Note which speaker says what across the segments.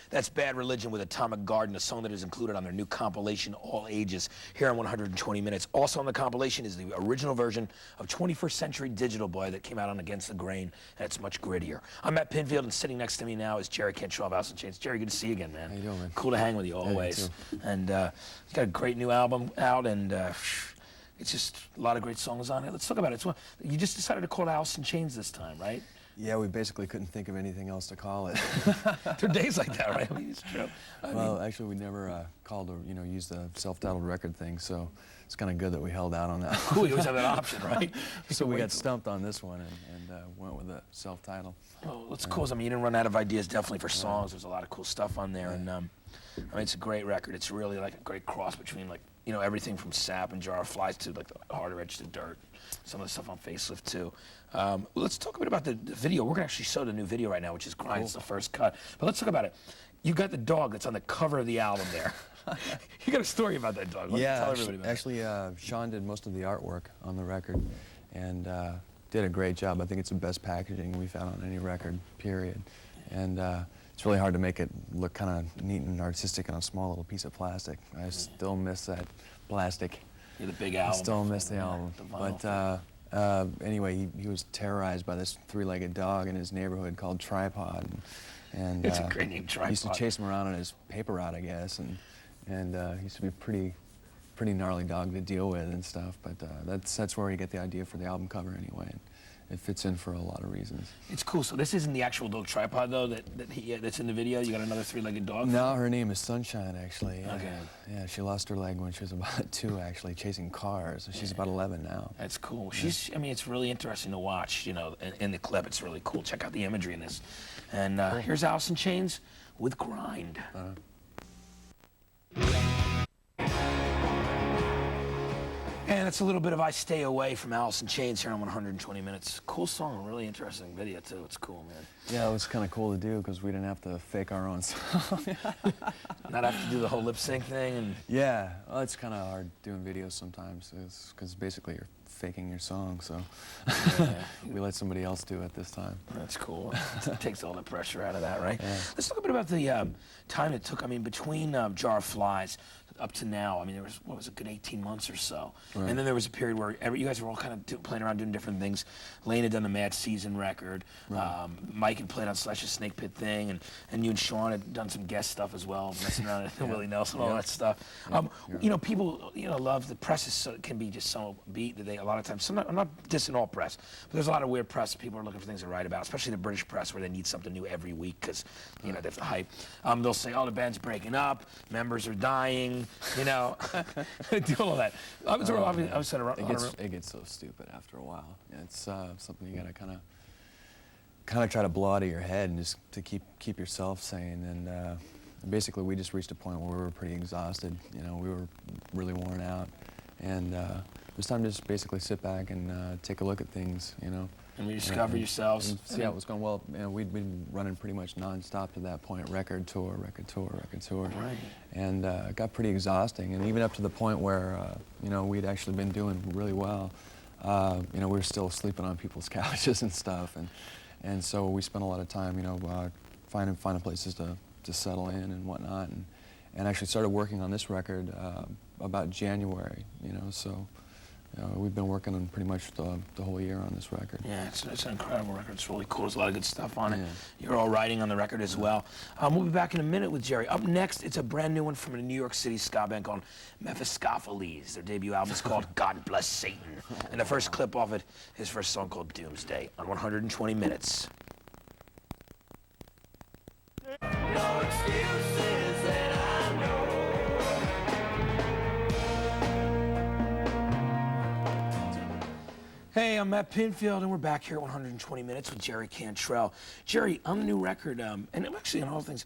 Speaker 1: That's Bad Religion with Atomic Garden, a song that is included on their new compilation, All Ages, here on 120 Minutes. Also on the compilation is the original version of 21st Century Digital Boy that came out on Against the Grain, and it's much grittier. I'm Matt Pinfield, and sitting next to me now is Jerry Cantrell of House and Chains. Jerry, good to see you again, man.
Speaker 2: How you doing, man?
Speaker 1: Cool to hang with you always.
Speaker 2: You too.
Speaker 1: And you got a great new album out, and it's just a lot of great songs on it. Let's talk about it. You just decided to call it House and Chains this time, right?
Speaker 2: Yeah, we basically couldn't think of anything else to call it.
Speaker 1: There are days like that, right? I mean, it's true.
Speaker 2: Well, actually, we never called or used the self-titled record thing, so it's kind of good that we held out on that.
Speaker 1: Cool, you always have that option, right?
Speaker 2: So we got stumped on this one and went with the self-title.
Speaker 1: Oh, that's cool. I mean, you didn't run out of ideas definitely for songs. There's a lot of cool stuff on there, and I mean, it's a great record. It's really like a great cross between everything from Sap and Jar of Flies to like the Harder Edge to Dirt. Some of the stuff on Facelift too. Let's talk a bit about the video. We're gonna actually show the new video right now, which is Grind. Cool. It's the first cut. But let's talk about it. You got the dog that's on the cover of the album there. You got a story about that dog.
Speaker 2: Yeah,
Speaker 1: tell everybody about
Speaker 2: actually, Sean did most of the artwork on the record, and did a great job. I think it's the best packaging we've had on any record, period. And it's really hard to make it look kind of neat and artistic on a small little piece of plastic. I still miss that plastic.
Speaker 1: Yeah, the big album.
Speaker 2: I still miss the album. But anyway, he was terrorized by this three-legged dog in his neighborhood called Tripod. And
Speaker 1: it's a great name, Tripod.
Speaker 2: He used to chase him around on his paper route, I guess, and he used to be a pretty gnarly dog to deal with and stuff. But that's where you get the idea for the album cover anyway. And it fits in for a lot of reasons.
Speaker 1: It's cool. So this isn't the actual dog Tripod though that's in the video. You got another three-legged dog.
Speaker 2: No, her name is Sunshine actually.
Speaker 1: Okay.
Speaker 2: Yeah, she lost her leg when she was about 2 actually, chasing cars. She's about 11 now.
Speaker 1: That's cool. Yeah. I mean, it's really interesting to watch. In the clip, it's really cool. Check out the imagery in this. And here's House and Chains with Grind. And it's a little bit of I Stay Away from Alice in Chains here on 120 Minutes. Cool song, really interesting video too. It's cool, man.
Speaker 2: Yeah, it was kind of cool to do because we didn't have to fake our own song.
Speaker 1: Not have to do the whole lip sync thing. And
Speaker 2: yeah, well, it's kind of hard doing videos sometimes because basically you're faking your song, so we let somebody else do it this time.
Speaker 1: That's cool. It takes all the pressure out of that, right?
Speaker 2: Yeah.
Speaker 1: Let's talk a bit about the time it took. I mean, between Jar of Flies up to now, I mean, there was, what was it, a good 18 months or so. Right. And then there was a period where you guys were all kind of playing around doing different things. Lane had done the Mad Season record. Right. Mike had played on Slash's Snake Pit thing, and you and Sean had done some guest stuff as well, messing around with Willie Nelson, all that stuff. People, love the press can be just so beat that they, a lot of times, I'm not dissing all press, but there's a lot of weird press. People are looking for things to write about, especially the British press where they need something new every week because, there's the hype. They'll say, oh, the band's breaking up, members are dying, do all that.
Speaker 2: It gets so stupid after a while. It's something you gotta kind of try to blow out of your head and just to keep yourself sane. And basically, we just reached a point where we were pretty exhausted. We were really worn out, and it was time to just basically sit back and take a look at things.
Speaker 1: And rediscover yourselves.
Speaker 2: And see how it was going. Well, we'd been running pretty much nonstop to that point, record tour.
Speaker 1: Right.
Speaker 2: And it got pretty exhausting. And even up to the point where, we'd actually been doing really well. We were still sleeping on people's couches and stuff. And so we spent a lot of time, finding places to settle in and whatnot. And actually started working on this record about January, so. We've been working on pretty much the whole year on this record.
Speaker 1: Yeah, it's an incredible record. It's really cool. There's a lot of good stuff on it.
Speaker 2: Yeah.
Speaker 1: You're all writing on the record as well. We'll be back in a minute with Jerry. Up next, it's a brand new one from a New York City ska band called Mephistopheles. Their debut album is called God Bless Satan. And the first clip off it is for a song called Doomsday on 120 Minutes. No excuses that I know. Hey, I'm Matt Pinfield, and we're back here at 120 Minutes with Jerry Cantrell. Jerry, on the new record, and I'm actually on all things,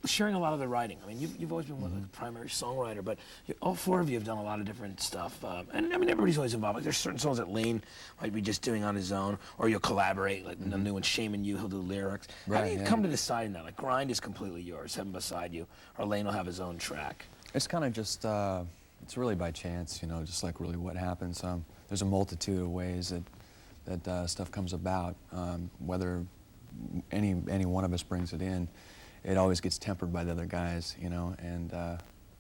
Speaker 1: sharing a lot of the writing. I mean, you've always been one of the primary songwriter, but all four of you have done a lot of different stuff. And I mean, everybody's always involved. Like, there's certain songs that Lane might be just doing on his own, or you'll collaborate. Like the new one, Shame and You, he'll do lyrics. How do you come to deciding that? Like, Grind is completely yours, Heaven Beside You, or Lane will have his own track.
Speaker 2: It's kind of just, it's really by chance, just like really what happens. There's a multitude of ways that stuff comes about, whether any one of us brings it in. it always gets tempered by the other guys, you know, and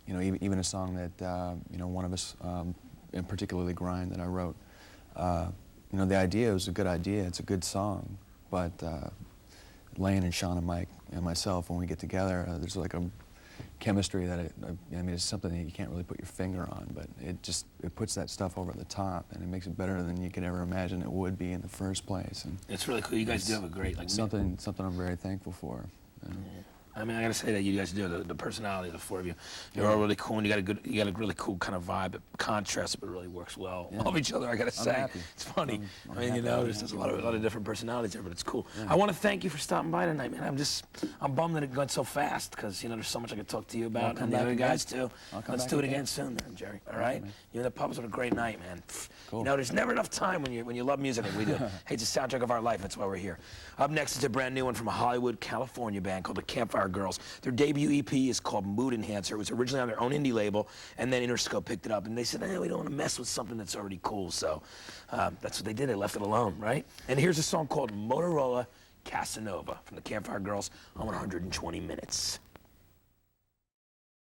Speaker 2: you know, even a song that you know, one of us, and particularly Grind, that I wrote, you know, the idea was a good idea. It's a good song, but Lane and Sean and Mike and myself, when we get together, there's like a chemistry that I mean, it's something that you can't really put your finger on, but it puts that stuff over the top, and it makes it better than you could ever imagine it would be in the first place. And
Speaker 1: it's really cool. You guys do have a great, like,
Speaker 2: something I'm very thankful for. You know.
Speaker 1: Yeah. I mean, I gotta say that you guys do the personality of the four of you. You're all really cool, and you got a really cool kind of vibe. It contrasts, but really works well off each other. I gotta say,
Speaker 2: happy.
Speaker 1: it's funny.
Speaker 2: I'm
Speaker 1: I mean, you know, there's a lot of different personalities there, but it's cool. I want to thank you for stopping by tonight, man. I'm bummed that it went so fast, because you know, there's so much I could talk to you about, and the other guys too. Let's do it again soon, then, Jerry. All right? You and the Pups had a great night, man.
Speaker 2: Cool.
Speaker 1: You know, there's never enough time when you love music like we do. Hey, it's a soundtrack of our life. That's why we're here. Up next is a brand new one from a Hollywood, California band called the Campfire Girls. Their debut EP is called Mood Enhancer. It was originally on their own indie label, and then Interscope picked it up, and they said, we don't want to mess with something that's already cool, so that's what they did. They left it alone, right? And here's a song called Motorola Casanova from the Campfire Girls on 120 Minutes.